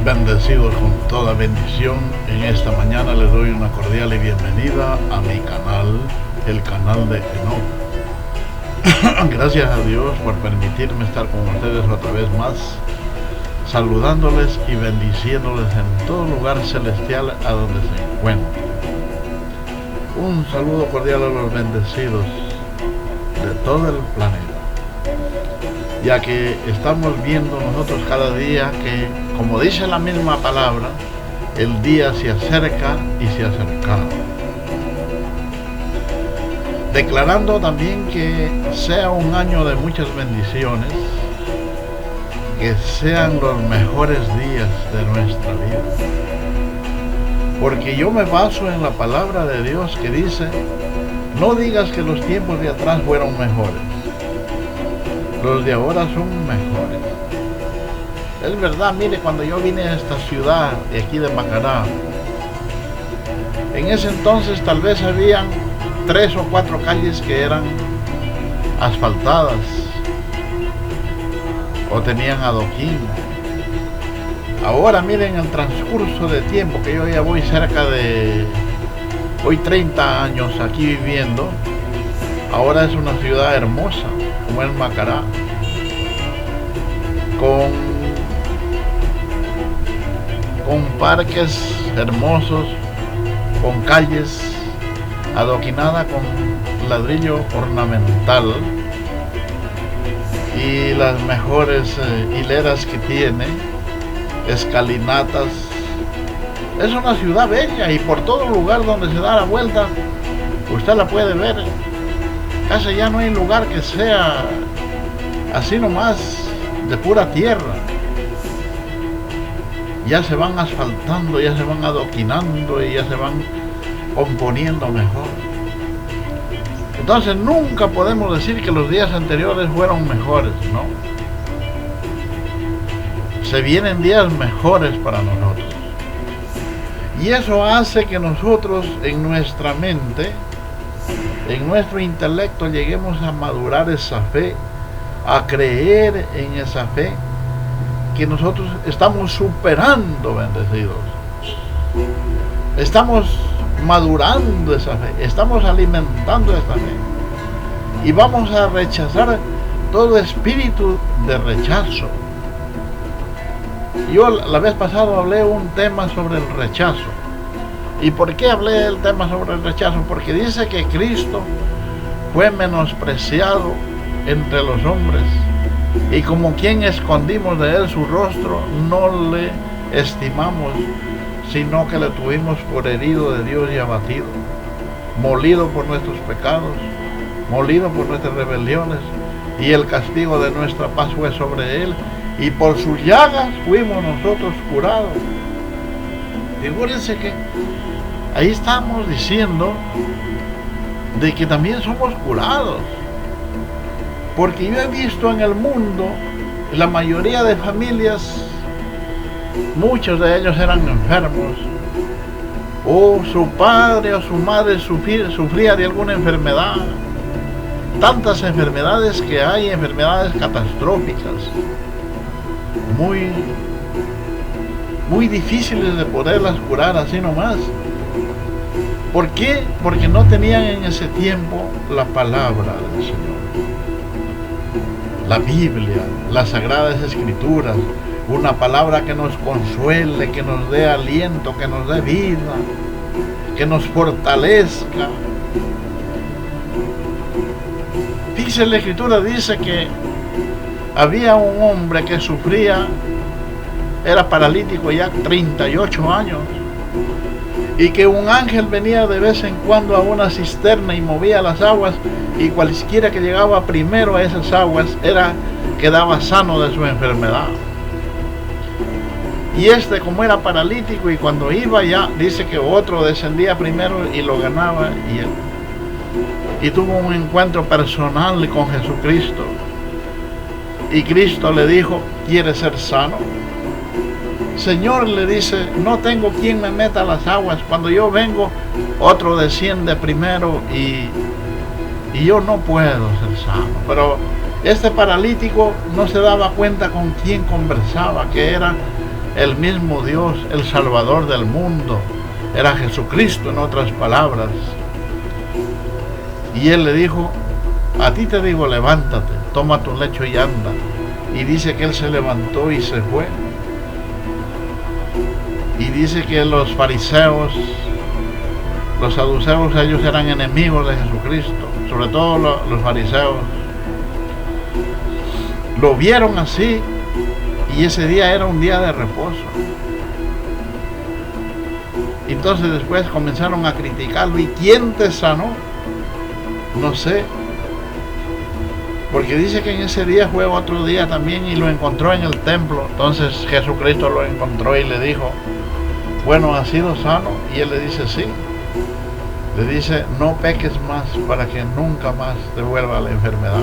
Bendecidos con toda bendición. En esta mañana les doy una cordial y bienvenida a mi canal, el canal de Enoch. Gracias a Dios por permitirme estar con ustedes otra vez más, saludándoles y bendiciéndoles en todo lugar celestial a donde se encuentren. Un saludo cordial a los bendecidos de todo el planeta, ya que estamos viendo nosotros cada día que, como dice la misma palabra, el día se acerca y se acerca. Declarando también que sea un año de muchas bendiciones, que sean los mejores días de nuestra vida. Porque yo me baso en la palabra de Dios que dice: no digas que los tiempos de atrás fueron mejores. Los de ahora son mejores. Es verdad, mire, cuando yo vine a esta ciudad de aquí de Macará, en ese entonces tal vez habían 3 o 4 calles que eran asfaltadas o tenían adoquín. Ahora miren el transcurso de tiempo, que yo ya voy voy 30 años aquí viviendo. Ahora es una ciudad hermosa como es Macará, con parques hermosos, con calles adoquinada con ladrillo ornamental y las mejores hileras que tiene, escalinatas. Es una ciudad bella y por todo lugar donde se da la vuelta usted la puede ver. Casi ya no hay lugar que sea así nomás de pura tierra. Ya se van asfaltando, ya se van adoquinando y ya se van componiendo mejor. Entonces nunca podemos decir que los días anteriores fueron mejores, ¿no? Se vienen días mejores para nosotros. Y eso hace que nosotros en nuestra mente, en nuestro intelecto, lleguemos a madurar esa fe, a creer en esa fe, que nosotros estamos superando, bendecidos. Estamos madurando esa fe, estamos alimentando esa fe. Y vamos a rechazar todo espíritu de rechazo. Yo la vez pasada hablé un tema sobre el rechazo. ¿Y por qué hablé el tema sobre el rechazo? Porque dice que Cristo fue menospreciado entre los hombres, y como quien escondimos de él su rostro, no le estimamos, sino que le tuvimos por herido de Dios y abatido, molido por nuestros pecados, molido por nuestras rebeliones, y el castigo de nuestra paz fue sobre él, y por sus llagas fuimos nosotros curados. Figúrense que ahí estamos diciendo de que también somos curados, porque yo he visto en el mundo la mayoría de familias, muchos de ellos eran enfermos, o su padre o su madre sufría de alguna enfermedad. Tantas enfermedades que hay, enfermedades catastróficas, muy difíciles de poderlas curar así nomás. ¿Por qué? Porque no tenían en ese tiempo la palabra del Señor, la Biblia, las Sagradas Escrituras, una palabra que nos consuele, que nos dé aliento, que nos dé vida, que nos fortalezca. Fíjese, la Escritura dice que había un hombre que sufría, era paralítico ya 38 años, y que un ángel venía de vez en cuando a una cisterna y movía las aguas, y cualquiera que llegaba primero a esas aguas quedaba sano de su enfermedad. Y como era paralítico, y cuando iba ya, dice que otro descendía primero y lo ganaba, y tuvo un encuentro personal con Jesucristo. Y Cristo le dijo: ¿quieres ser sano? Señor, le dice, no tengo quien me meta a las aguas. Cuando yo vengo, otro desciende primero y yo no puedo ser sano. Pero este paralítico no se daba cuenta con quién conversaba, que era el mismo Dios, el Salvador del mundo. Era Jesucristo, en otras palabras. Y él le dijo: a ti te digo, levántate, toma tu lecho y anda. Y dice que él se levantó y se fue. Y dice que los fariseos, los saduceos, ellos eran enemigos de Jesucristo, sobre todo los fariseos. Lo vieron así, y ese día era un día de reposo. Entonces después comenzaron a criticarlo. ¿Y quién te sanó? No sé, porque dice que en ese día fue otro día también y lo encontró en el templo. Entonces Jesucristo lo encontró y le dijo: bueno, ¿has sido sano? Y él le dice: sí. Le dice: no peques más para que nunca más te vuelva la enfermedad.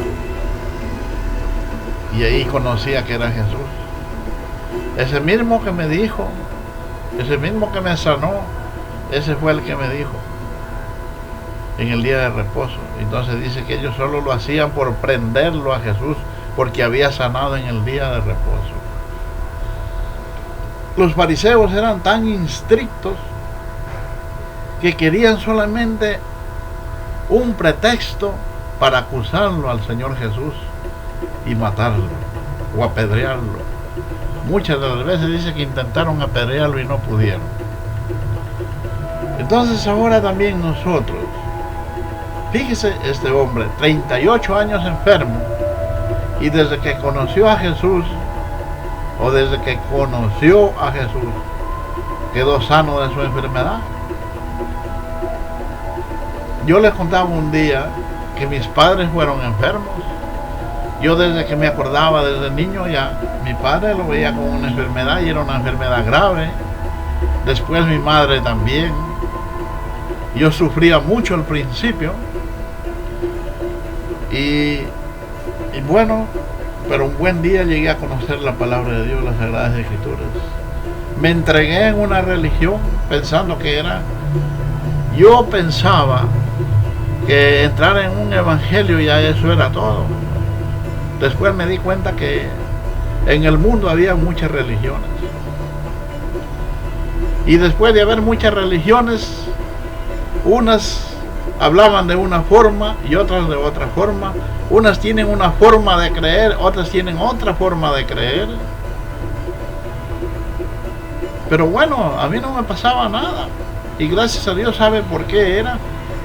Y ahí conocía que era Jesús. Ese mismo que me dijo, ese mismo que me sanó, ese fue el que me dijo en el día de reposo. Entonces dice que ellos solo lo hacían por prenderlo a Jesús, porque había sanado en el día de reposo. Los fariseos eran tan estrictos que querían solamente un pretexto para acusarlo al Señor Jesús y matarlo o apedrearlo. Muchas de las veces dice que intentaron apedrearlo y no pudieron. Entonces ahora también nosotros, fíjese, este hombre, 38 años enfermo, y desde que conoció a Jesús, quedó sano de su enfermedad. Yo les contaba un día que mis padres fueron enfermos. Yo desde que me acordaba, desde niño ya, mi padre lo veía con una enfermedad y era una enfermedad grave. Después mi madre también. Yo sufría mucho al principio. Y bueno, pero un buen día llegué a conocer la palabra de Dios, las Sagradas Escrituras. Me entregué en una religión pensando que era... Yo pensaba que entrar en un evangelio ya eso era todo. Después me di cuenta que en el mundo había muchas religiones. Y después de haber muchas religiones, unas hablaban de una forma y otras de otra forma. Unas tienen una forma de creer, otras tienen otra forma de creer. Pero bueno, a mí no me pasaba nada. Y gracias a Dios, ¿sabe por qué era?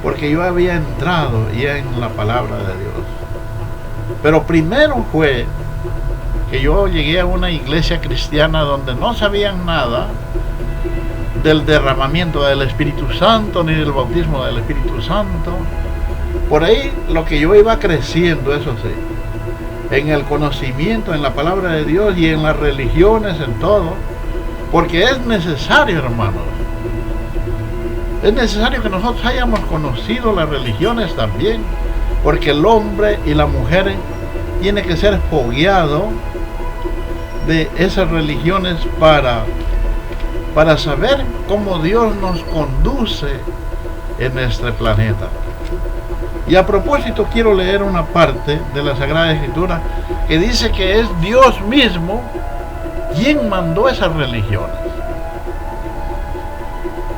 Porque yo había entrado ya en la palabra de Dios. Pero primero fue que yo llegué a una iglesia cristiana donde no sabían nada del derramamiento del Espíritu Santo ni del bautismo del Espíritu Santo. Por ahí lo que yo iba creciendo, eso sí, en el conocimiento, en la palabra de Dios y en las religiones, en todo, porque es necesario, hermanos. Es necesario que nosotros hayamos conocido las religiones también, porque el hombre y la mujer tiene que ser fogueado de esas religiones para saber cómo Dios nos conduce en este planeta. Y a propósito, quiero leer una parte de la Sagrada Escritura que dice que es Dios mismo quien mandó esas religiones.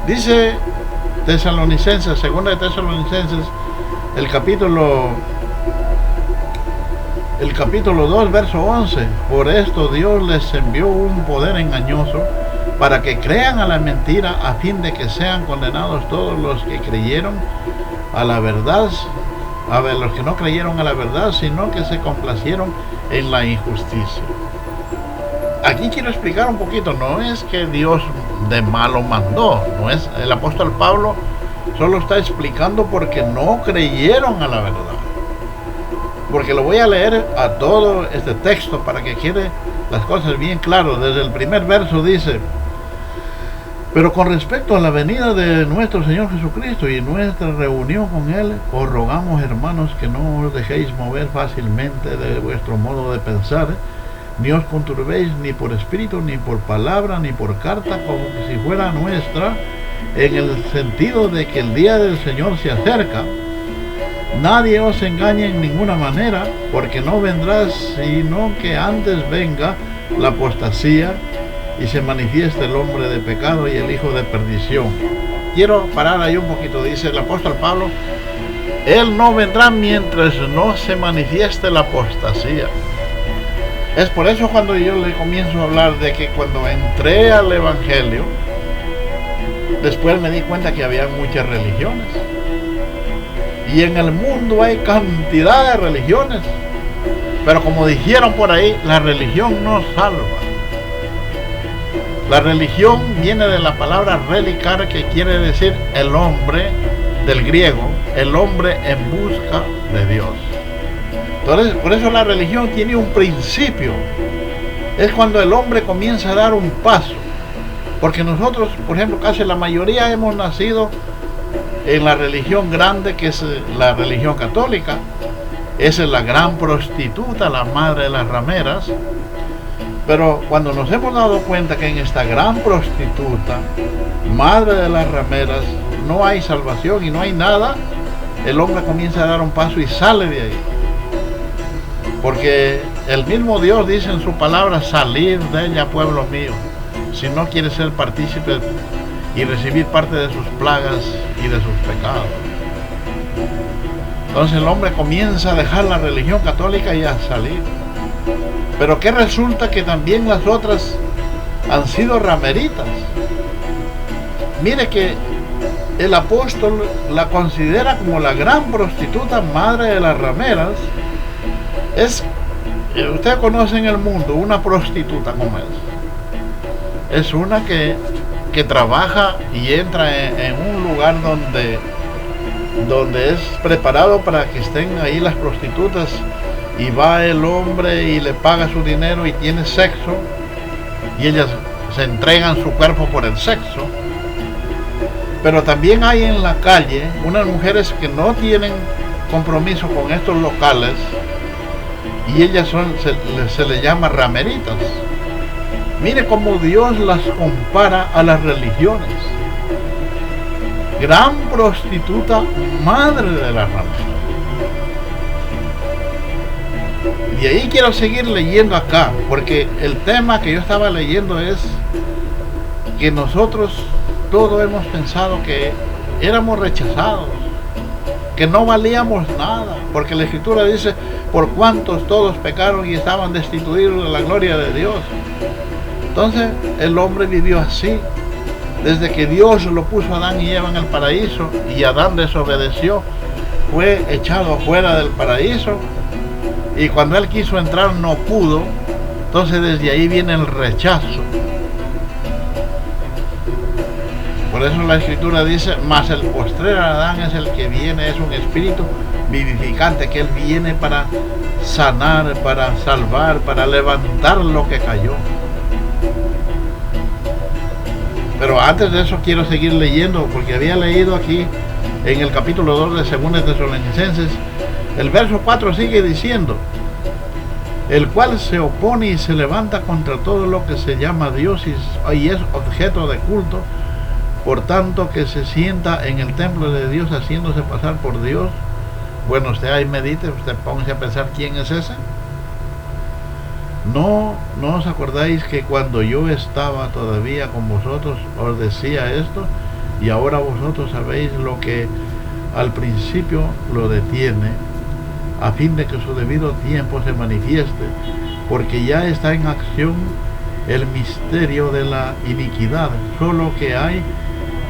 Dice Tesalonicenses, segunda de Tesalonicenses, el capítulo 2, verso 11. Por esto Dios les envió un poder engañoso para que crean a la mentira, a fin de que sean condenados todos los que creyeron a la verdad, los que no creyeron a la verdad, sino que se complacieron en la injusticia. Aquí quiero explicar un poquito, no es que Dios de malo mandó, no es, el apóstol Pablo solo está explicando porque no creyeron a la verdad. Porque lo voy a leer a todo este texto para que quede las cosas bien claras. Desde el primer verso dice: pero con respecto a la venida de nuestro Señor Jesucristo y nuestra reunión con Él, os rogamos, hermanos, que no os dejéis mover fácilmente de vuestro modo de pensar, ni os conturbéis ni por espíritu, ni por palabra, ni por carta, como que si fuera nuestra, en el sentido de que el día del Señor se acerca. Nadie os engañe en ninguna manera, porque no vendrá sino que antes venga la apostasía y se manifiesta el hombre de pecado y el hijo de perdición. Quiero parar ahí un poquito. Dice el apóstol Pablo: Él no vendrá mientras no se manifieste la apostasía. Es por eso cuando yo le comienzo a hablar de que cuando entré al evangelio, después me di cuenta que había muchas religiones. Y en el mundo hay cantidad de religiones. Pero como dijeron por ahí, la religión no salva. La religión viene de la palabra relicar, que quiere decir el hombre, del griego, el hombre en busca de Dios. Entonces, por eso la religión tiene un principio. Es cuando el hombre comienza a dar un paso. Porque nosotros, por ejemplo, casi la mayoría hemos nacido en la religión grande, que es la religión católica. Esa es la gran prostituta, la madre de las rameras. Pero cuando nos hemos dado cuenta que en esta gran prostituta, madre de las rameras, no hay salvación y no hay nada, el hombre comienza a dar un paso y sale de ahí. Porque el mismo Dios dice en su palabra: salid de ella, pueblo mío, si no quieres ser partícipe y recibir parte de sus plagas y de sus pecados. Entonces el hombre comienza a dejar la religión católica y a salir. Pero que resulta que también las otras han sido rameritas. Mire que el apóstol la considera como la gran prostituta, madre de las rameras. Ustedes conocen el mundo, una prostituta como es una que trabaja y entra en un lugar donde es preparado para que estén ahí las prostitutas, y va el hombre y le paga su dinero y tiene sexo, y ellas se entregan su cuerpo por el sexo. Pero también hay en la calle unas mujeres que no tienen compromiso con estos locales, y ellas se les llama rameritas. Mire cómo Dios las compara a las religiones. Gran prostituta, madre de las rameras. Y de ahí quiero seguir leyendo acá, porque el tema que yo estaba leyendo es que nosotros todos hemos pensado que éramos rechazados, que no valíamos nada, porque la Escritura dice: por cuantos todos pecaron y estaban destituidos de la gloria de Dios. Entonces el hombre vivió así, desde que Dios lo puso a Adán y Eva en el paraíso, y Adán desobedeció, fue echado afuera del paraíso, y cuando él quiso entrar no pudo. Entonces desde ahí viene el rechazo. Por eso la Escritura dice: mas el postrer Adán es el que viene, es un espíritu vivificante, que él viene para sanar, para salvar, para levantar lo que cayó. Pero antes de eso quiero seguir leyendo, porque había leído aquí en el capítulo 2 de 2 Tesalonicenses, el verso 4 sigue diciendo: el cual se opone y se levanta contra todo lo que se llama Dios y es objeto de culto, por tanto que se sienta en el templo de Dios haciéndose pasar por Dios. Bueno, usted ahí medite, usted póngase a pensar quién es ese. ¿No os acordáis que cuando yo estaba todavía con vosotros os decía esto? Y ahora vosotros sabéis lo que al principio lo detiene, a fin de que su debido tiempo se manifieste, porque ya está en acción el misterio de la iniquidad, solo que hay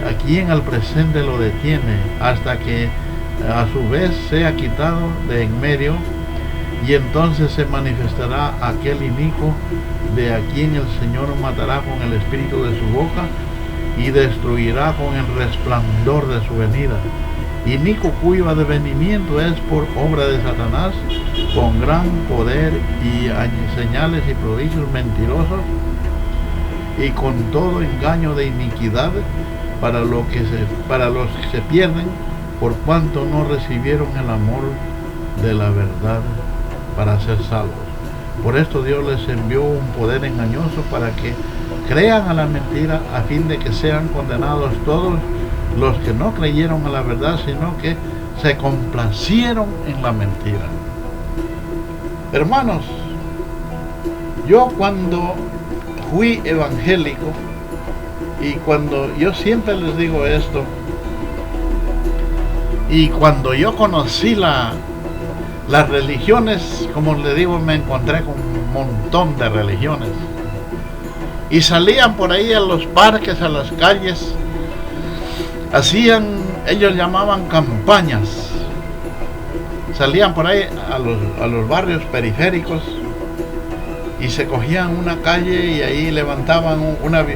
a quien al presente lo detiene, hasta que a su vez sea quitado de en medio, y entonces se manifestará aquel inicuo, de a quien el Señor matará con el espíritu de su boca y destruirá con el resplandor de su venida. Inicuo cuyo advenimiento es por obra de Satanás, con gran poder y señales y prodigios mentirosos, y con todo engaño de iniquidad para los que se pierden, por cuanto no recibieron el amor de la verdad para ser salvos. Por esto Dios les envió un poder engañoso para que crean a la mentira, a fin de que sean condenados todos los que no creyeron a la verdad, sino que se complacieron en la mentira. Hermanos, yo cuando fui evangélico, y cuando yo siempre les digo esto, y cuando yo conocí las religiones, como les digo, me encontré con un montón de religiones, y salían por ahí a los parques, a las calles, ellos llamaban campañas, salían por ahí a los barrios periféricos y se cogían una calle y ahí levantaban una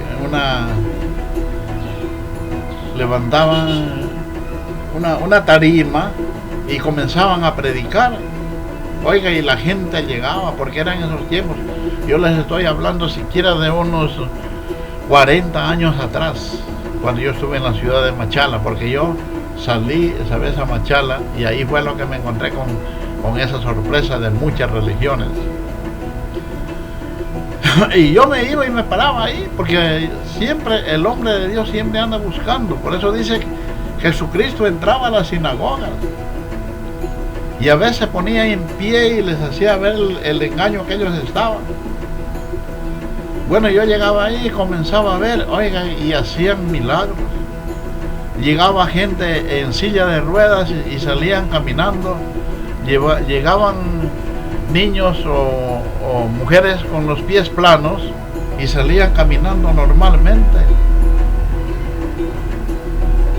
tarima y comenzaban a predicar. Oiga, y la gente llegaba, porque eran esos tiempos. Yo les estoy hablando siquiera de unos 40 años atrás, cuando yo estuve en la ciudad de Machala, porque yo salí esa vez a Machala y ahí fue lo que me encontré con esa sorpresa de muchas religiones. Y yo me iba y me paraba ahí, porque siempre el hombre de Dios siempre anda buscando. Por eso dice que Jesucristo entraba a las sinagogas y a veces ponía en pie y les hacía ver el engaño que ellos estaban. Bueno, yo llegaba ahí y comenzaba a ver, oiga, y hacían milagros. Llegaba gente en silla de ruedas y salían caminando. Llegaban niños o mujeres con los pies planos y salían caminando normalmente.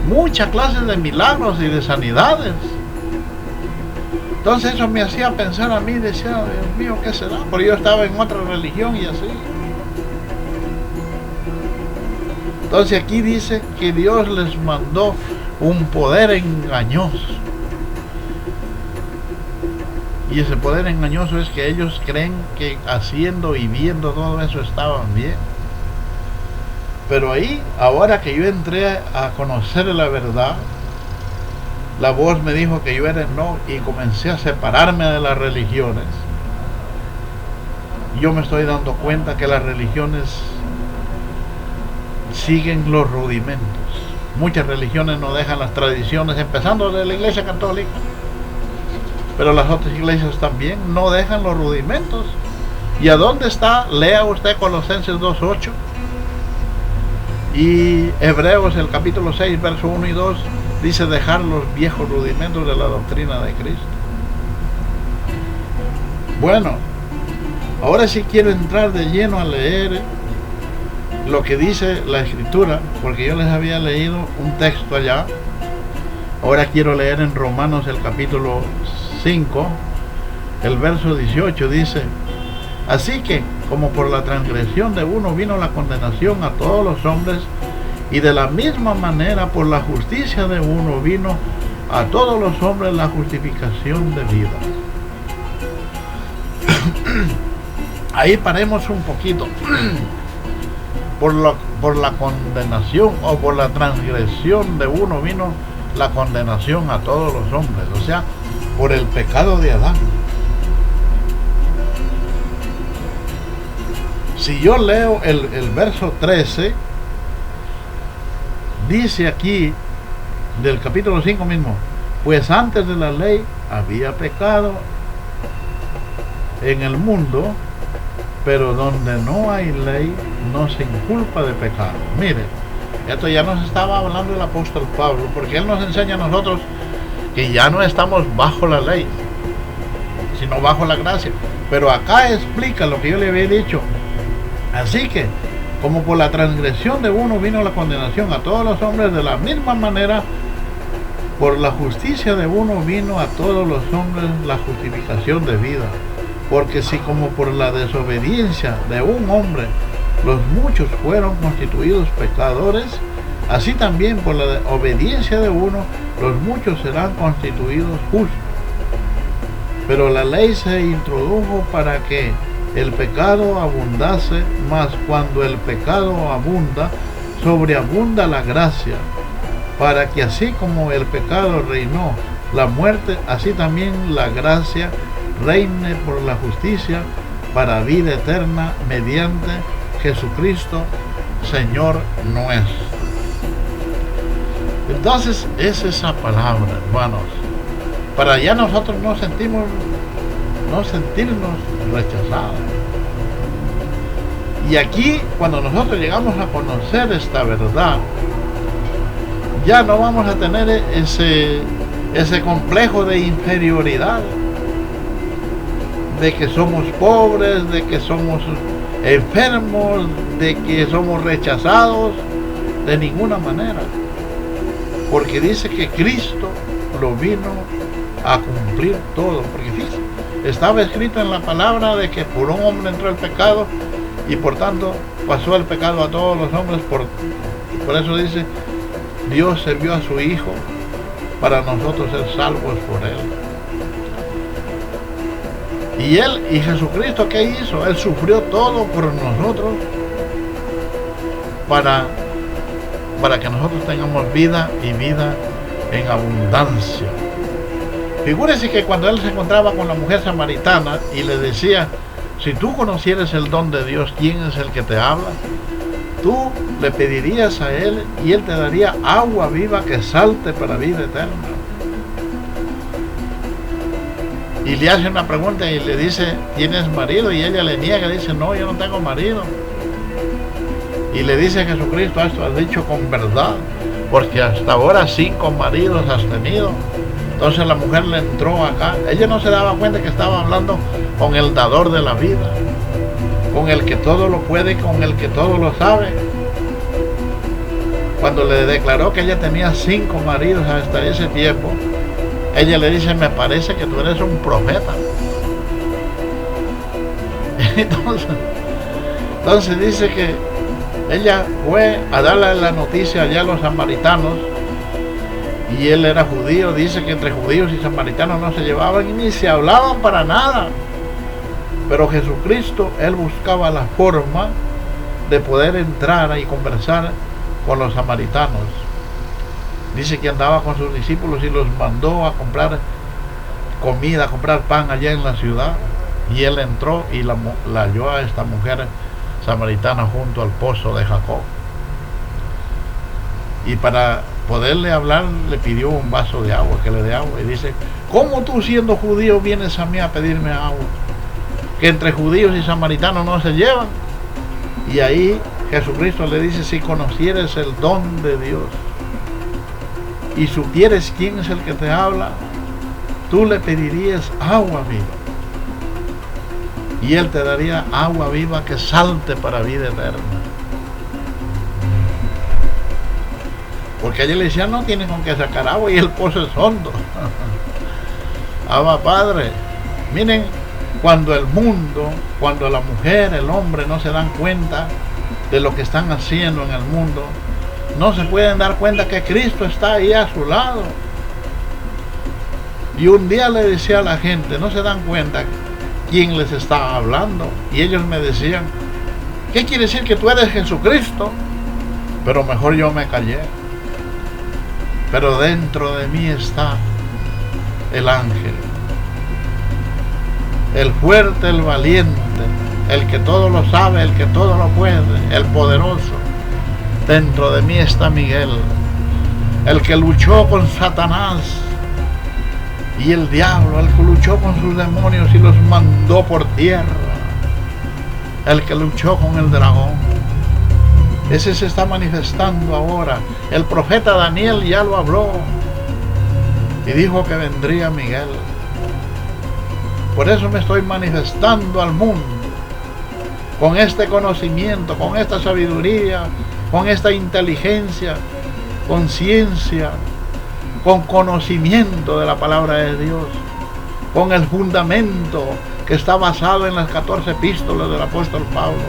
Muchas clases de milagros y de sanidades. Entonces eso me hacía pensar a mí, decía, Dios mío, ¿qué será? Porque yo estaba en otra religión y así. Entonces aquí dice que Dios les mandó un poder engañoso. Y ese poder engañoso es que ellos creen que haciendo y viendo todo eso estaban bien. Pero ahí, ahora que yo entré a conocer la verdad, la voz me dijo que yo era no, y comencé a separarme de las religiones. Yo me estoy dando cuenta que las religiones siguen los rudimentos. Muchas religiones no dejan las tradiciones, empezando de la Iglesia Católica, pero las otras iglesias también no dejan los rudimentos. ¿Y a dónde está? Lea usted Colosenses 2:8 y Hebreos el capítulo 6 verso 1 y 2 dice dejar los viejos rudimentos de la doctrina de Cristo. Bueno, ahora sí quiero entrar de lleno a leer lo que dice la Escritura, porque yo les había leído un texto allá. Ahora quiero leer en Romanos el capítulo 5, el verso 18, dice: así que, como por la transgresión de uno vino la condenación a todos los hombres, y de la misma manera por la justicia de uno vino a todos los hombres la justificación de vida. Ahí paremos un poquito. Por la condenación o por la transgresión de uno vino la condenación a todos los hombres, o sea, por el pecado de Adán. Si yo leo el verso 13, dice aquí del capítulo 5 mismo: pues antes de la ley había pecado en el mundo, pero donde no hay ley no se inculpa de pecado. Mire, esto ya nos estaba hablando el apóstol Pablo, porque él nos enseña a nosotros que ya no estamos bajo la ley, sino bajo la gracia. Pero acá explica lo que yo le había dicho. Así que, como por la transgresión de uno vino la condenación a todos los hombres, de la misma manera, por la justicia de uno vino a todos los hombres la justificación de vida. Porque si como por la desobediencia de un hombre los muchos fueron constituidos pecadores, así también por la obediencia de uno los muchos serán constituidos justos. Pero la ley se introdujo para que el pecado abundase, mas cuando el pecado abunda, sobreabunda la gracia, para que así como el pecado reinó la muerte, así también la gracia reine por la justicia para vida eterna mediante Jesucristo, Señor nuestro. Entonces es esa palabra, hermanos, para ya nosotros no sentirnos rechazados. Y aquí, cuando nosotros llegamos a conocer esta verdad, ya no vamos a tener ese complejo de inferioridad, de que somos pobres, de que somos enfermos, de que somos rechazados, de ninguna manera. Porque dice que Cristo lo vino a cumplir todo. Porque fíjense, estaba escrito en la palabra de que por un hombre entró el pecado y por tanto pasó el pecado a todos los hombres. Por eso dice, Dios envió a su Hijo para nosotros ser salvos por Él. Y Jesucristo, ¿qué hizo? Él sufrió todo por nosotros para que nosotros tengamos vida y vida en abundancia. Figúrese que cuando Él se encontraba con la mujer samaritana y le decía, si tú conocieras el don de Dios, ¿quién es el que te habla? Tú le pedirías a Él y Él te daría agua viva que salte para vida eterna. Y le hace una pregunta y le dice, ¿tienes marido? Y ella le niega, dice, no, yo no tengo marido. Y le dice a Jesucristo, esto has dicho con verdad, porque hasta ahora 5 maridos has tenido. Entonces la mujer le entró acá. Ella no se daba cuenta que estaba hablando con el dador de la vida, con el que todo lo puede, con el que todo lo sabe. Cuando le declaró que ella tenía 5 maridos hasta ese tiempo, ella le dice, me parece que tú eres un profeta. Entonces dice que ella fue a darle la noticia allá a los samaritanos, y él era judío. Dice que entre judíos y samaritanos no se llevaban y ni se hablaban para nada. Pero Jesucristo, Él buscaba la forma de poder entrar y conversar con los samaritanos. Dice que andaba con sus discípulos y los mandó a comprar comida, a comprar pan allá en la ciudad. Y Él entró y la halló a esta mujer samaritana junto al pozo de Jacob. Y para poderle hablar le pidió un vaso de agua, que le dé agua. Y dice, ¿cómo tú siendo judío vienes a mí a pedirme agua? Que entre judíos y samaritanos no se llevan. Y ahí Jesucristo le dice, si conocieres el don de Dios y supieres quién es el que te habla, tú le pedirías agua viva y Él te daría agua viva que salte para vida eterna. Porque ella le decía, no tiene con qué sacar agua y el pozo es hondo. Abba Padre, miren, cuando el mundo, cuando la mujer, el hombre no se dan cuenta de lo que están haciendo en el mundo, no se pueden dar cuenta que Cristo está ahí a su lado. Y un día le decía a la gente, no se dan cuenta quién les está hablando. Y ellos me decían, ¿qué quiere decir que tú eres Jesucristo? Pero mejor yo me callé. Pero dentro de mí está el ángel, el fuerte, el valiente, el que todo lo sabe, el que todo lo puede, el poderoso. Dentro de mí está Miguel, el que luchó con Satanás y el diablo, el que luchó con sus demonios y los mandó por tierra, el que luchó con el dragón. Ese se está manifestando ahora. El profeta Daniel ya lo habló y dijo que vendría Miguel. Por eso me estoy manifestando al mundo con este conocimiento, con esta sabiduría, con esta inteligencia, con ciencia, con conocimiento de la palabra de Dios, con el fundamento que está basado en las 14 epístolas del apóstol Pablo.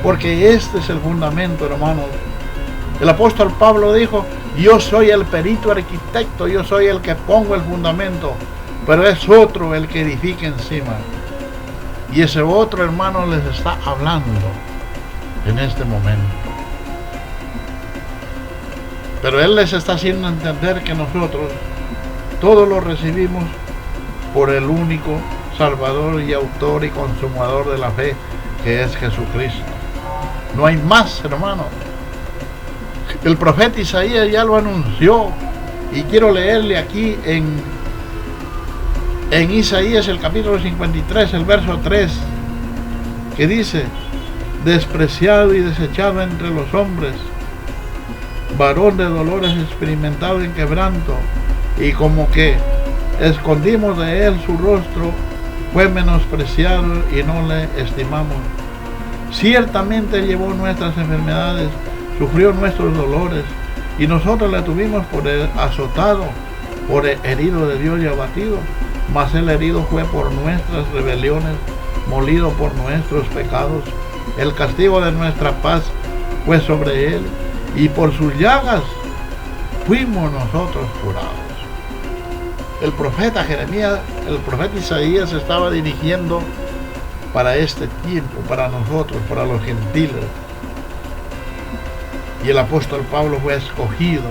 Porque este es el fundamento, hermanos. El apóstol Pablo dijo, yo soy el perito arquitecto, yo soy el que pongo el fundamento, pero es otro el que edifica encima. Y ese otro, hermano, les está hablando en este momento. Pero Él les está haciendo entender que nosotros todo lo recibimos por el único Salvador y autor y consumador de la fe, que es Jesucristo. No hay más, hermano. El profeta Isaías ya lo anunció. Y quiero leerle aquí en Isaías el capítulo 53, el verso 3, que dice, despreciado y desechado entre los hombres, varón de dolores, experimentado en quebranto, y como que escondimos de él su rostro, fue menospreciado y no le estimamos. Ciertamente llevó nuestras enfermedades, sufrió nuestros dolores, y nosotros le tuvimos por azotado, por herido de Dios y abatido. Mas el herido fue por nuestras rebeliones, molido por nuestros pecados. El castigo de nuestra paz fue sobre él, y por sus llagas fuimos nosotros curados. El profeta Jeremías, el profeta Isaías estaba dirigiendo para este tiempo, para nosotros, para los gentiles. Y el apóstol Pablo fue escogido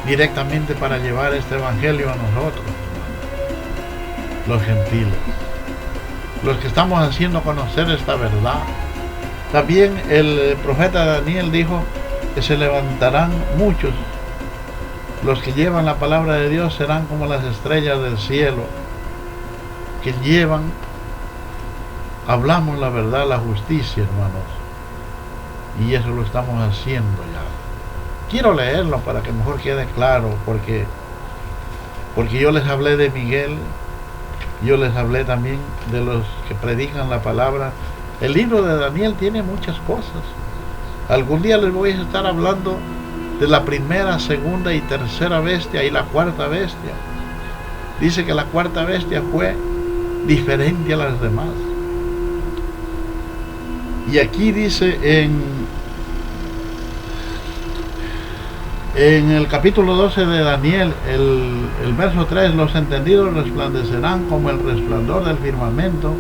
directamente para llevar este evangelio a nosotros, los gentiles, los que estamos haciendo conocer esta verdad. También el profeta Daniel dijo que se levantarán muchos. Los que llevan la palabra de Dios serán como las estrellas del cielo, que llevan, hablamos la verdad, la justicia, hermanos. Y eso lo estamos haciendo ya. Quiero leerlo para que mejor quede claro, porque yo les hablé de Miguel, yo les hablé también de los que predican la palabra. El libro de Daniel tiene muchas cosas. Algún día les voy a estar hablando de la primera, segunda y tercera bestia y la cuarta bestia. Dice que la cuarta bestia fue diferente a las demás. Y aquí dice en el capítulo 12 de Daniel, el verso 3, los entendidos resplandecerán como el resplandor del firmamento,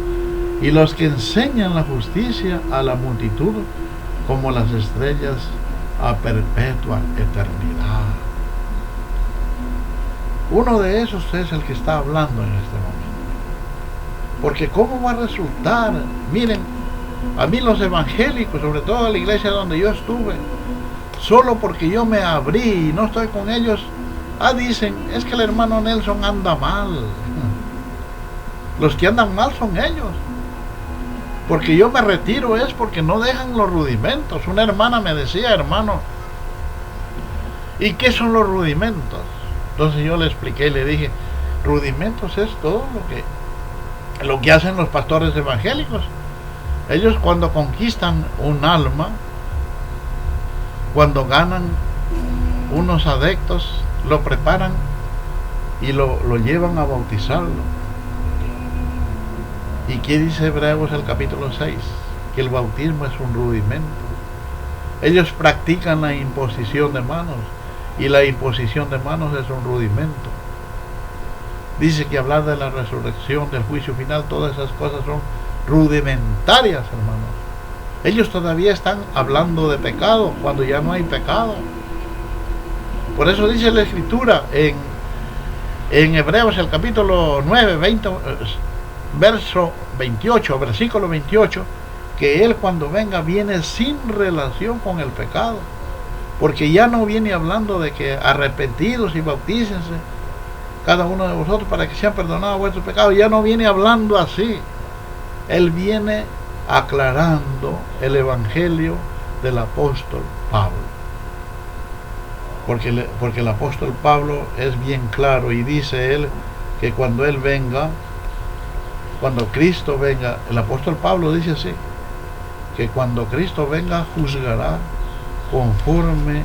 y los que enseñan la justicia a la multitud como las estrellas a perpetua eternidad. Uno de esos es el que está hablando en este momento. Porque ¿cómo va a resultar? Miren, a mí los evangélicos, sobre todo en la iglesia donde yo estuve, solo porque yo me abrí y no estoy con ellos, dicen, es que el hermano Nelson anda mal. Los que andan mal son ellos. Porque yo me retiro es porque no dejan los rudimentos. Una hermana me decía, hermano, ¿y qué son los rudimentos? Entonces yo le expliqué y le dije, rudimentos es todo lo que hacen los pastores evangélicos. Ellos cuando conquistan un alma, cuando ganan unos adeptos, lo preparan y lo llevan a bautizarlo. ¿Y qué dice Hebreos el capítulo 6? Que el bautismo es un rudimento. Ellos practican la imposición de manos, y la imposición de manos es un rudimento. Dice que hablar de la resurrección, del juicio final, todas esas cosas son rudimentarias, hermanos. Ellos todavía están hablando de pecado cuando ya no hay pecado. Por eso dice la Escritura en Hebreos el capítulo 9, 20, verso 28, versículo 28, que Él cuando venga viene sin relación con el pecado, porque ya no viene hablando de que arrepentidos y bautícense cada uno de vosotros para que sean perdonados vuestros pecados. Ya no viene hablando así. Él viene aclarando el evangelio del apóstol Pablo, porque el apóstol Pablo es bien claro y dice él que cuando Él venga, cuando Cristo venga, el apóstol Pablo dice así, que cuando Cristo venga juzgará conforme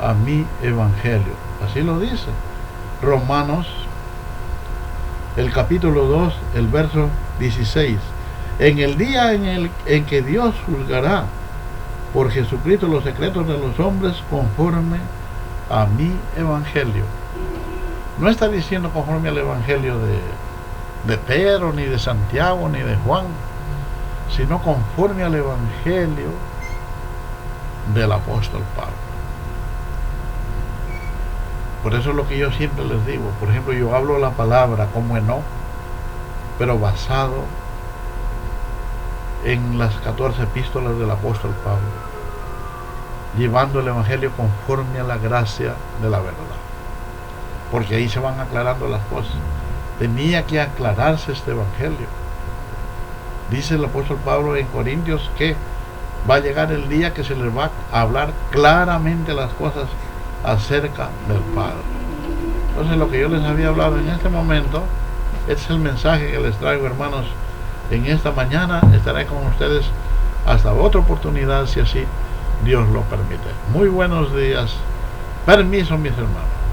a mi evangelio. Así lo dice Romanos, el capítulo 2, el verso 16. En el día en que Dios juzgará por Jesucristo los secretos de los hombres conforme a mi evangelio. No está diciendo conforme al evangelio de Pedro, ni de Santiago, ni de Juan, sino conforme al evangelio del apóstol Pablo. Por eso es lo que yo siempre les digo. Por ejemplo, yo hablo la palabra como Enoc, pero basado en las 14 epístolas del apóstol Pablo, llevando el evangelio conforme a la gracia de la verdad, porque ahí se van aclarando las cosas. Tenía que aclararse este evangelio. Dice el apóstol Pablo en Corintios que va a llegar el día que se les va a hablar claramente las cosas acerca del Padre. Entonces, lo que yo les había hablado en este momento es el mensaje que les traigo, hermanos, en esta mañana. Estaré con ustedes hasta otra oportunidad, si así Dios lo permite. Muy buenos días. Permiso, mis hermanos.